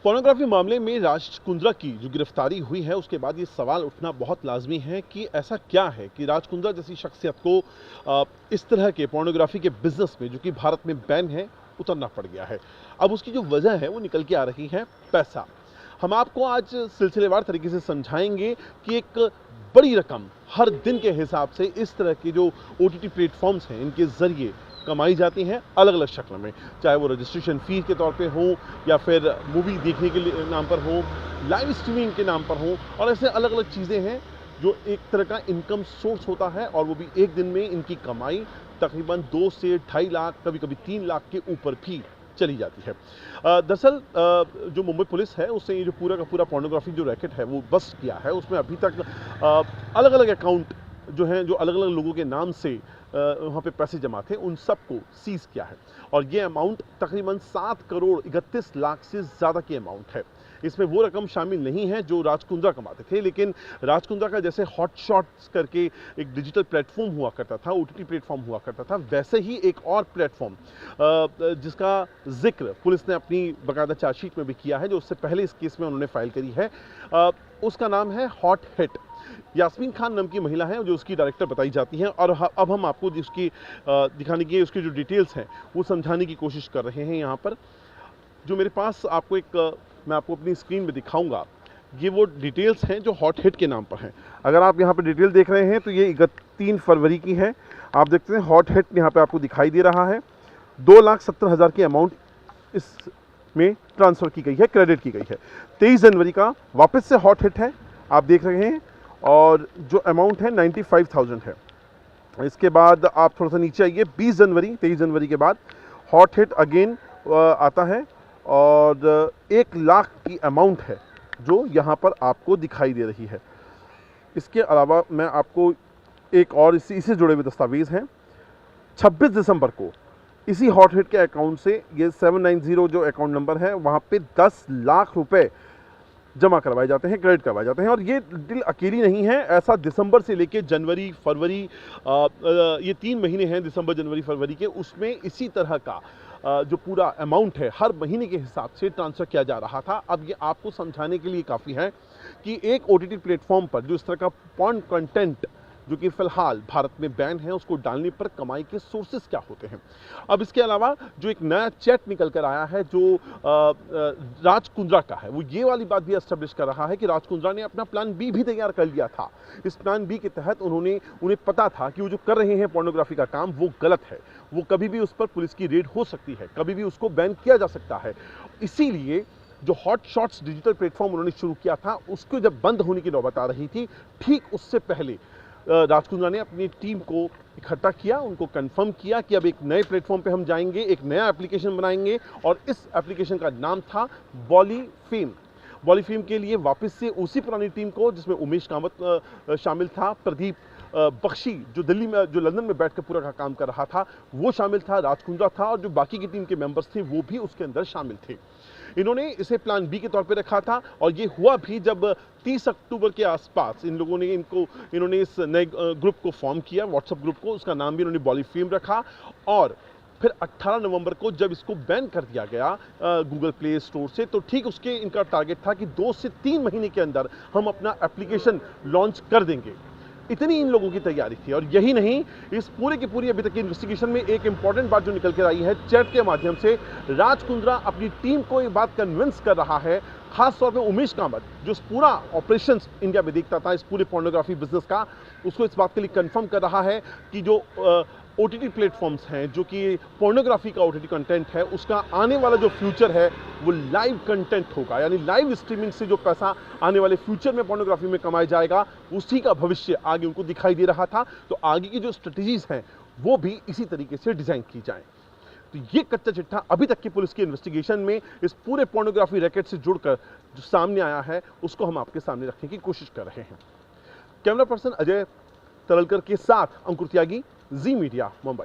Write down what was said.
Pornography मामले में राज कुंद्रा की जो गिरफ्तारी हुई है उसके बाद ये सवाल उठना बहुत लाजमी है कि ऐसा क्या है कि राज कुंद्रा जैसी शख्सियत को इस तरह के पोर्नोग्राफी के बिजनेस में जो कि भारत में बैन है उतरना पड़ गया है। अब उसकी जो वजह है वो निकल के आ रही है पैसा। हम आपको आज सिलसिलेवार तरीके से समझाएंगे कि एक बड़ी रकम हर दिन के हिसाब से इस तरह के जो OTT प्लेटफॉर्म्स हैं इनके जरिए कमाई जाती हैं अलग अलग शक्ल में, चाहे वो रजिस्ट्रेशन फीस के तौर पे हो या फिर मूवी देखने के नाम पर हो, लाइव स्ट्रीमिंग के नाम पर हो, और ऐसे अलग अलग चीज़ें हैं जो एक तरह का इनकम सोर्स होता है और वो भी एक दिन में इनकी कमाई तकरीबन 2 से 2.5 लाख, कभी कभी 3 लाख के ऊपर भी चली जाती है। दरअसल जो मुंबई पुलिस है उसने ये जो पूरा का पूरा पोर्नोग्राफी जो रैकेट है वो बस्ट किया है। उसमें अभी तक अलग अलग अकाउंट जो हैं, जो अलग अलग लोगों के नाम से वहाँ पे पैसे जमा थे, उन सबको सीज किया है और ये अमाउंट तकरीबन 7 करोड़ 31 लाख से ज़्यादा की अमाउंट है। इसमें वो रकम शामिल नहीं है जो राज कुंद्रा कमाते थे, लेकिन राज कुंद्रा का जैसे हॉटशॉट्स करके एक डिजिटल प्लेटफॉर्म हुआ करता था, OTT प्लेटफॉर्म हुआ करता था, वैसे ही एक और प्लेटफॉर्म जिसका जिक्र पुलिस ने अपनी बाकायदा चार्जशीट में भी किया है, जो उससे पहले इस केस में उन्होंने फाइल करी है, उसका नाम है हॉट हिट। यास्मीन खान नाम की महिला है जो उसकी डायरेक्टर बताई जाती हैं और अब हम आपको जिसकी दिखाने की उसकी जो डिटेल्स हैं वो समझाने की कोशिश कर रहे हैं। यहाँ पर जो मेरे पास आपको मैं आपको अपनी स्क्रीन में दिखाऊंगा, ये वो डिटेल्स हैं जो हॉट हिट के नाम पर हैं। अगर आप यहाँ पर डिटेल देख रहे हैं तो ये 3 फरवरी की है। आप देखते हैं हॉट हिट यहाँ पे आपको दिखाई दे रहा है। 2,70,000 की अमाउंट इसमें ट्रांसफ़र की गई है, क्रेडिट की गई है। 23 जनवरी का वापस से हॉट हिट है, आप देख रहे हैं, और जो अमाउंट है 95,000 है। इसके बाद आप थोड़ा सा नीचे आइए, 23 जनवरी के बाद हॉट हिट अगेन आता है और 1 लाख की अमाउंट है जो यहाँ पर आपको दिखाई दे रही है। इसके अलावा मैं आपको एक और इसी जुड़े हुए दस्तावेज़ हैं। 26 दिसंबर को इसी हॉट हिट के अकाउंट से, ये 790 जो अकाउंट नंबर है, वहाँ पे 10 लाख रुपए जमा करवाए जाते हैं, क्रेडिट करवाए जाते हैं। और ये डील अकेली नहीं है, ऐसा दिसंबर से लेके जनवरी फरवरी, ये 3 महीने हैं दिसंबर जनवरी फरवरी के, उसमें इसी तरह का जो पूरा अमाउंट है हर महीने के हिसाब से ट्रांसफ़र किया जा रहा था। अब ये आपको समझाने के लिए काफ़ी है कि एक OTT प्लेटफॉर्म पर जो इस तरह का पॉर्न कंटेंट जो कि फ़िलहाल भारत में बैन है, उसको डालने पर कमाई के सोर्सेज क्या होते हैं। अब इसके अलावा जो एक नया चैट निकल कर आया है जो राज कुंद्रा का है, वो ये वाली बात भी एस्टेब्लिश कर रहा है कि राज कुंद्रा ने अपना प्लान बी भी तैयार कर लिया था। इस प्लान बी के तहत उन्हें पता था कि वो जो कर रहे हैं पोर्नोग्राफी का काम वो गलत है, वो कभी भी उस पर पुलिस की रेड हो सकती है, कभी भी उसको बैन किया जा सकता है। इसीलिए जो हॉट शॉट्स डिजिटल प्लेटफॉर्म उन्होंने शुरू किया था, उसको जब बंद होने की नौबत आ रही थी, ठीक उससे पहले राज कुंद्रा ने अपनी टीम को इकट्ठा किया, उनको कंफर्म किया कि अब एक नए प्लेटफॉर्म पे हम जाएंगे, एक नया एप्लीकेशन बनाएंगे और इस एप्लीकेशन का नाम था बॉलीफेम। बॉलीफेम के लिए वापस से उसी पुरानी टीम को, जिसमें उमेश कामत शामिल था, प्रदीप बख्शी जो दिल्ली में, जो लंदन में बैठकर पूरा का काम कर रहा था, वो शामिल था, राज कुंद्रा था, और जो बाकी की टीम के मेंबर्स थे वो भी उसके अंदर शामिल थे। इन्होंने इसे प्लान बी के तौर पे रखा था और ये हुआ भी जब 30 अक्टूबर के आसपास इन्होंने इस नए ग्रुप को फॉर्म किया, व्हाट्सएप ग्रुप को, उसका नाम भी इन्होंने बॉलीफेम रखा। और फिर 18 नवंबर को जब इसको बैन कर दिया गया गूगल प्ले स्टोर से, तो ठीक उसके इनका टारगेट था कि 2 से 3 महीने के अंदर हम अपना एप्लीकेशन लॉन्च कर देंगे। इतनी इन लोगों की तैयारी थी। और यही नहीं, इस पूरे की पूरी अभी तक की इन्वेस्टिगेशन में एक इंपॉर्टेंट बात जो निकल कर आई है, चैट के माध्यम से राज कुंद्रा अपनी टीम को ये बात कन्विंस कर रहा है, खासतौर पे उमेश कामत जो इस पूरा ऑपरेशंस इंडिया में देखता था, इस पूरे पोर्नोग्राफी बिजनेस का, उसको इस बात के लिए कंफर्म कर रहा है कि जो OTT प्लेटफॉर्म्स हैं, जो कि पोर्नोग्राफी का OTT कंटेंट है, उसका आने वाला जो फ्यूचर है वो लाइव कंटेंट होगा, यानी लाइव स्ट्रीमिंग से जो पैसा आने वाले फ्यूचर में पोर्नोग्राफी में कमाया जाएगा, उसी का भविष्य आगे उनको दिखाई दे रहा था। तो आगे की जो स्ट्रेटजीज हैं वो भी इसी तरीके से डिजाइन की जाएं। तो ये कच्चा चिट्ठा अभी तक की पुलिस की इन्वेस्टिगेशन में इस पूरे पोर्नोग्राफी रैकेट से जुड़कर जो सामने आया है, उसको हम आपके सामने रखने की कोशिश कर रहे हैं। कैमरा पर्सन अजय तरलकर के साथ अंकुर त्यागी, जी मीडिया, मुंबई।